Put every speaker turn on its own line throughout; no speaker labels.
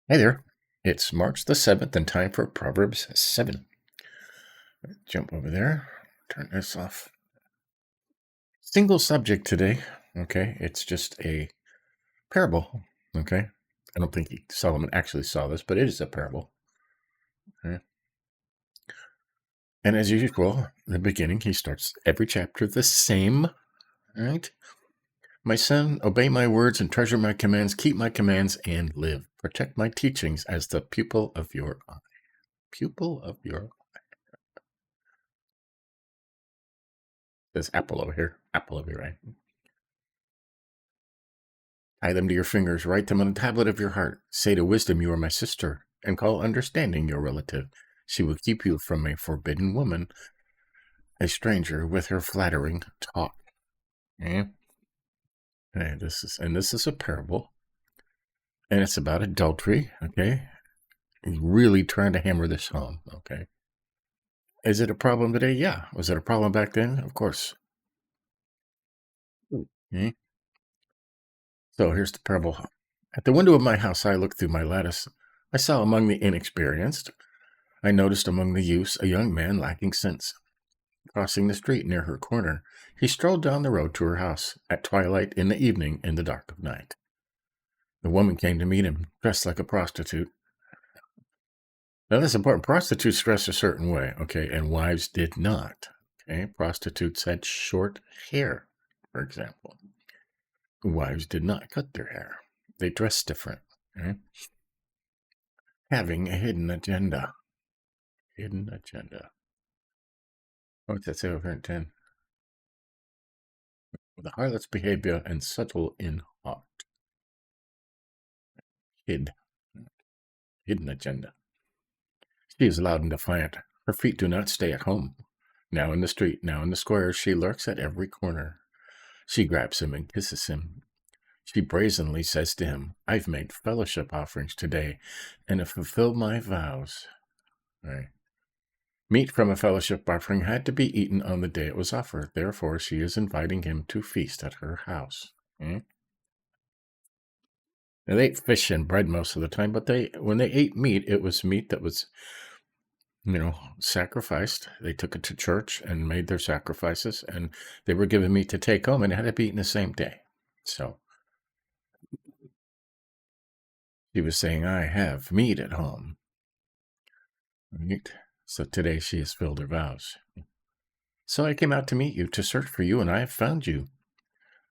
Hey there. It's March the 7th and time for Proverbs 7. Jump over there. Turn this off. Single subject today. Okay. It's just a parable. Okay. I don't think Solomon actually saw this, but it is a parable. Okay. And as usual, in the beginning, he starts every chapter the same. All right. My son, obey my words and treasure my commands. Keep my commands and live. Protect my teachings as the pupil of your eye. Pupil of your There's apple over here. Apple over here, right? Tie them to your fingers, write them on the tablet of your heart. Say to wisdom, you are my sister, and call understanding your relative. She will keep you from a forbidden woman, a stranger with her flattering talk. Okay? This is a parable, and it's about adultery. Okay, he's really trying to hammer this home. Okay, is it a problem today? Yeah. Was it a problem back then? Of course. Okay. So here's the parable. At the window of my house, I looked through my lattice. I saw among the inexperienced. I noticed among the youths a young man lacking sense. Crossing the street near her corner, he strolled down the road to her house at twilight in the evening in the dark of night. The woman came to meet him, dressed like a prostitute. Now, that's important. Prostitutes dress a certain way, okay, and wives did not. Okay, prostitutes had short hair, for example. Wives did not cut their hair. They dressed different, okay? Having a hidden agenda. Hidden agenda. What's that say over in 10? With a harlot's behavior and subtle in heart. Hidden agenda. She is loud and defiant. Her feet do not stay at home. Now in the street, now in the square, she lurks at every corner. She grabs him and kisses him. She brazenly says to him, I've made fellowship offerings today and have fulfilled my vows. Right. Meat from a fellowship offering had to be eaten on the day it was offered. Therefore, she is inviting him to feast at her house. Okay? Now, they ate fish and bread most of the time, but when they ate meat, it was meat that was, sacrificed. They took it to church and made their sacrifices, and they were given meat to take home, and it had to be eaten the same day. So he was saying, I have meat at home. Right? So today she has filled her vows. So I came out to meet you, to search for you, and I have found you.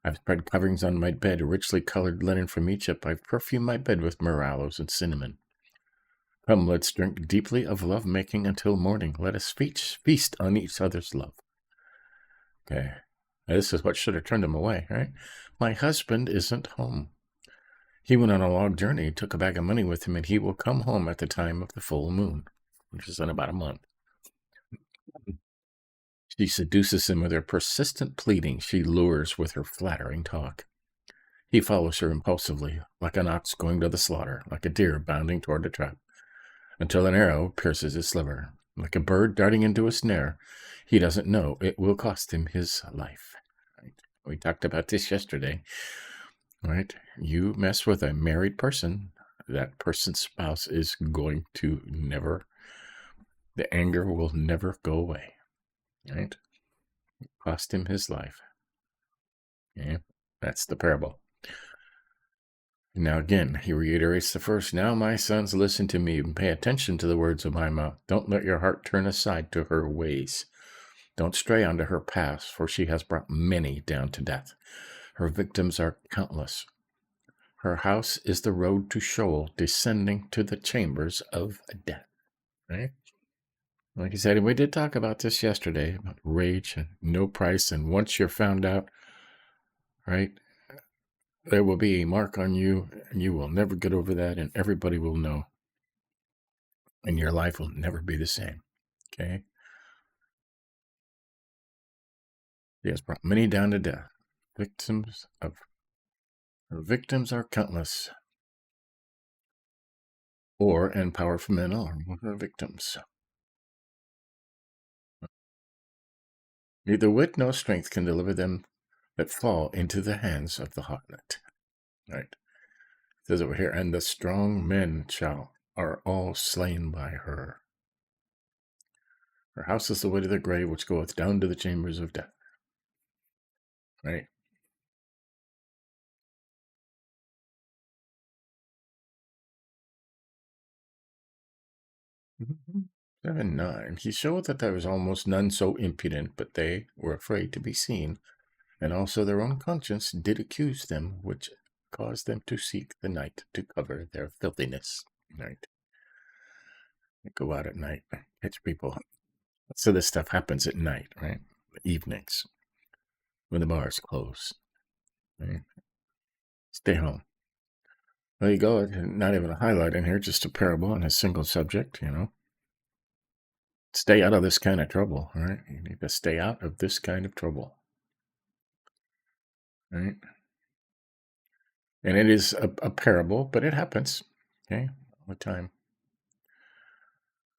I've spread coverings on my bed, richly colored linen from Egypt. I've perfumed my bed with myrrh, aloes, and cinnamon. Come, let's drink deeply of love-making until morning. Let us feast on each other's love. Okay. This is what should have turned him away, right? My husband isn't home. He went on a long journey, took a bag of money with him, and he will come home at the time of the full moon, which is in about a month. She seduces him with her persistent pleading. She lures with her flattering talk. He follows her impulsively, like an ox going to the slaughter, like a deer bounding toward a trap, until an arrow pierces his liver. Like a bird darting into a snare, he doesn't know it will cost him his life. Right? We talked about this yesterday. Right? You mess with a married person, that person's spouse is going to the anger will never go away. Right? Cost him his life. Okay? That's the parable. Now again, he reiterates the first, now my sons, listen to me and pay attention to the words of my mouth. Don't let your heart turn aside to her ways. Don't stray onto her paths, for she has brought many down to death. Her victims are countless. Her house is the road to Sheol, descending to the chambers of death. Right? Like I said, we did talk about this yesterday, about rage and no price. And once you're found out, right, there will be a mark on you, and you will never get over that, and everybody will know. And your life will never be the same. Okay? He has brought many down to death. Her victims are countless. And powerful men are her victims. Neither wit nor strength can deliver them that fall into the hands of the harlot. Right? It says over here, and the strong men are all slain by her. Her house is the way to the grave, which goeth down to the chambers of death. Right? Mm-hmm. 7:9. He showed that there was almost none so impudent, but they were afraid to be seen, and also their own conscience did accuse them, which caused them to seek the night to cover their filthiness. Right? They go out at night, catch people. So this stuff happens at night, right? Evenings, when the bars close. Right? Stay home. There you go. Not even a highlight in here, just a parable on a single subject, Stay out of this kind of trouble, right? You need to stay out of this kind of trouble, right? And it is a parable, but it happens, okay, all the time.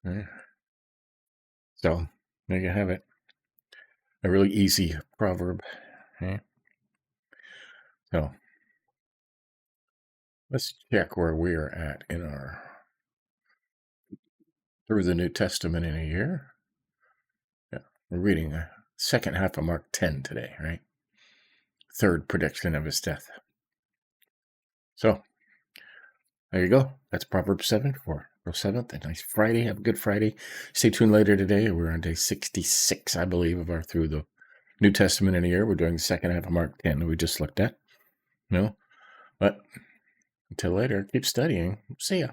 Right? So there you have it. A really easy proverb, okay? So let's check where we're at in our through the New Testament in a year. Yeah, we're reading the second half of Mark 10 today, right? Third prediction of his death. So there you go. That's Proverbs 7 for April 7th. A nice Friday. Have a good Friday. Stay tuned later today. We're on day 66, I believe, of our Through the New Testament in a Year. We're doing the second half of Mark 10 that we just looked at. But until later, keep studying. See ya.